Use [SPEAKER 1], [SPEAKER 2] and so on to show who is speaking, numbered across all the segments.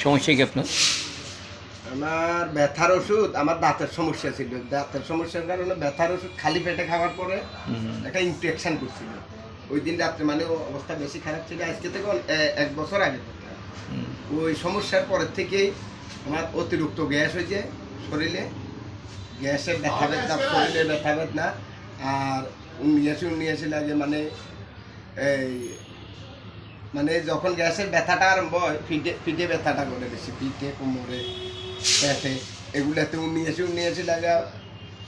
[SPEAKER 1] সমস্যা কি আপনার?
[SPEAKER 2] আমার ব্যথার ওষুধ, আমার দাঁতের সমস্যা ছিল। দাঁতের সমস্যার কারণে ব্যথার ওষুধ খালি পেটে খাওয়ার পরে একটা ইনফেকশন করছিল। ওই দিন রাত্রে মানে অবস্থা বেশি খারাপ ছিল, আজকে থেকে 1 বছর আগে থেকে। ওই সমস্যার পরের থেকেই আমার অতিরিক্ত গ্যাস হয়েছে শরীরে, গ্যাসের ব্যথা বেদনা, শরীরে ব্যথা বেদনা, আর উনিয়াসি লাগে। মানে এই মানে যখন গ্যাসের ব্যথাটা আরম্ভ হয়, পিঠে ব্যথাটা করে বেশি, পিঠে, কোমরে, পেটে, এগুলাতে উনিয়াসি লাগা,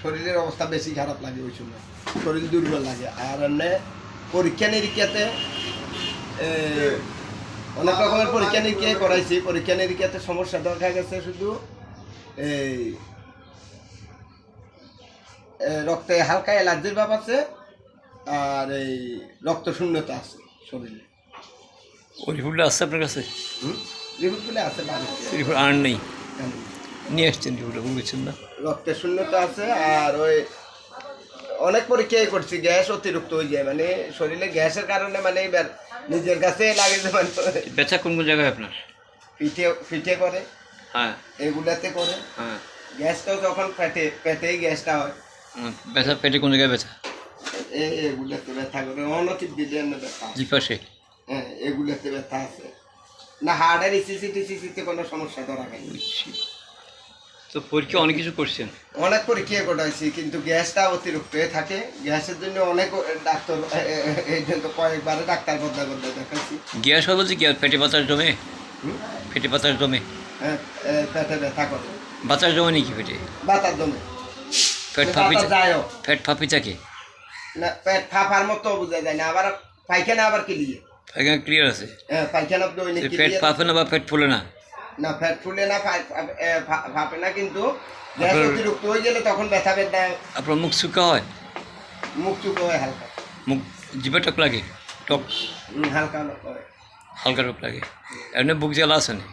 [SPEAKER 2] শরীরের অবস্থা বেশি খারাপ লাগে ওই সময়, শরীর দুর্বল লাগে। আর এমনি পরীক্ষা নিরীক্ষাতে অনেক রকমের পরীক্ষা নিরীক্ষা করাইছি। পরীক্ষা নিরীক্ষাতে সমস্যা দেখা গেছে শুধু এই রক্তে হালকা অ্যালার্জির ভাব আছে, আর এই রক্ত শূন্যতা আছে শরীরে।
[SPEAKER 1] ওই রিপোর্টটা আসছে আপনার কাছে?
[SPEAKER 2] রিপোর্টগুলো আছে বাড়িতে।
[SPEAKER 1] রিপোর্ট আর নেই, নিয়ে আসছেন রিপোর্টটা, বলছেন না?
[SPEAKER 2] রক্তের শূন্যতা আছে, আর ওই অনেক পরীক্ষাই করছি, গ্যাস অতিরিক্ত হয়ে যায়, মানে শরীরে গ্যাসের কারণে মানে এবার নিজের কাছে লাগে যে মানে
[SPEAKER 1] ব্যথা কোন কোন জায়গায় আপনার?
[SPEAKER 2] পিঠে করে,
[SPEAKER 1] হ্যাঁ,
[SPEAKER 2] এগুলাতে করে।
[SPEAKER 1] হ্যাঁ।
[SPEAKER 2] গ্যাসটাও যখন পেটেই গ্যাসটা হয়,
[SPEAKER 1] ব্যথা পেটে কোন জায়গায় ব্যথা?
[SPEAKER 2] এগুলাতে ব্যথা করে, অনতিক দিলে ব্যথা।
[SPEAKER 1] জি পাশে?
[SPEAKER 2] হ্যাঁ, এগুলাতে ব্যথা আছে। না হার্টের ইসিসিতে কোনো সমস্যা ধরা গেল।
[SPEAKER 1] তো পরীক্ষা অনেক কিছু করছেন?
[SPEAKER 2] অনেক পরীক্ষা করাইছি, কিন্তু গ্যাসটা অতিরিক্ত হয়ে থাকে। গ্যাসের জন্য অনেক ডাক্তার, এই জন্য কয়েকবারে ডাক্তার বদলা দেখাইছি।
[SPEAKER 1] গ্যাস হয় বলছে কি আর পেটে বাতাস জমে? পেটে বাতাস জমে?
[SPEAKER 2] হ্যাঁ, পেটে ব্যথা করে।
[SPEAKER 1] বাতাস জমে নাকি পেটে?
[SPEAKER 2] বাতাস জমে,
[SPEAKER 1] পেট ফাঁপি
[SPEAKER 2] যায়ও
[SPEAKER 1] পেট ফাঁপি থাকে
[SPEAKER 2] না, পেট ফাঁপার মতো বোঝা যায় না। আবার পায়খানা আবার ক্লিয়ার।
[SPEAKER 1] পায়খানা ক্লিয়ার আছে?
[SPEAKER 2] হ্যাঁ, পায়খানা দৈনিক
[SPEAKER 1] পেট
[SPEAKER 2] ক্লিয়ার।
[SPEAKER 1] ফাঁপে না বা পেট ফুলে না?
[SPEAKER 2] না, পেট ফুলে না, ফাঁপে না, কিন্তু গ্যাস অতিরিক্ত হয়ে গেলে তখন ব্যথা ব্যথা।
[SPEAKER 1] আপনার মুখ শুকা হয়?
[SPEAKER 2] মুখ চুকো হয় হালকা,
[SPEAKER 1] মুখ জিভে টক লাগে? টক
[SPEAKER 2] হালকা হয়।
[SPEAKER 1] হালকা টক লাগে? এমনি বুক জ্বালা আছে না?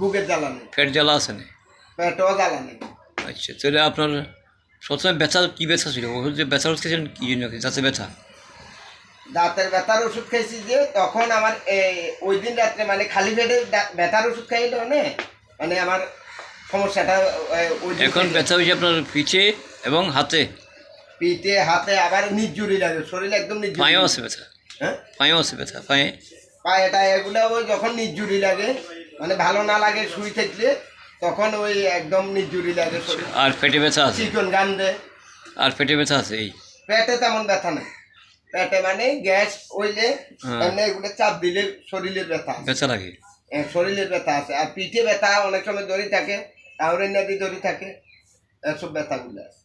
[SPEAKER 2] বুকের জ্বালা নেই,
[SPEAKER 1] পেট জ্বালা আছে না?
[SPEAKER 2] পেটও জ্বালা নেই।
[SPEAKER 1] আচ্ছা, তাহলে আপনার সবসময় ব্যথা কী ব্যথা ছিল? ওষুধ যে ব্যথার ওষুধ খেয়েছেন কী জন্য? যাতে ব্যথা?
[SPEAKER 2] দাঁতের ব্যথার ওষুধ খাইছি, যে তখন আমার ওই দিন রাত্রে মানে খালি পেটে ব্যথার ওষুধ খাইলে মানে আমার সমস্যাটা
[SPEAKER 1] এখন ব্যথা হয়েছে আপনার পিঠে এবং হাতে?
[SPEAKER 2] পিঠে, হাতে, আবার নির্জুরি লাগে, শরীরে একদম নির্জুরি।
[SPEAKER 1] পায়েও আছে ব্যথা?
[SPEAKER 2] হ্যাঁ,
[SPEAKER 1] পায়েও আছে ব্যথা?
[SPEAKER 2] পায়েটা এগুলো ওই যখন নির্জুরি লাগে, মানে ভালো না লাগে শুই থাকলে, তখন ওই একদম নির্জুরি লাগে শরীর।
[SPEAKER 1] আর পেটে ব্যথা আছে?
[SPEAKER 2] চিকন গান্ডে।
[SPEAKER 1] আর পেটে ব্যথা আছে? এই
[SPEAKER 2] পেটে তেমন ব্যথা নেই। পেটে মানে গ্যাস হইলে এমনি এগুলো চাপ দিলে শরীরের ব্যথা
[SPEAKER 1] ব্যথা লাগে?
[SPEAKER 2] শরীরের ব্যথা আছে। আর পিঠে ব্যথা অনেক সময় দড়ি থাকে, কাউরের নদী দড়ি থাকে, এসব ব্যথাগুলো আছে।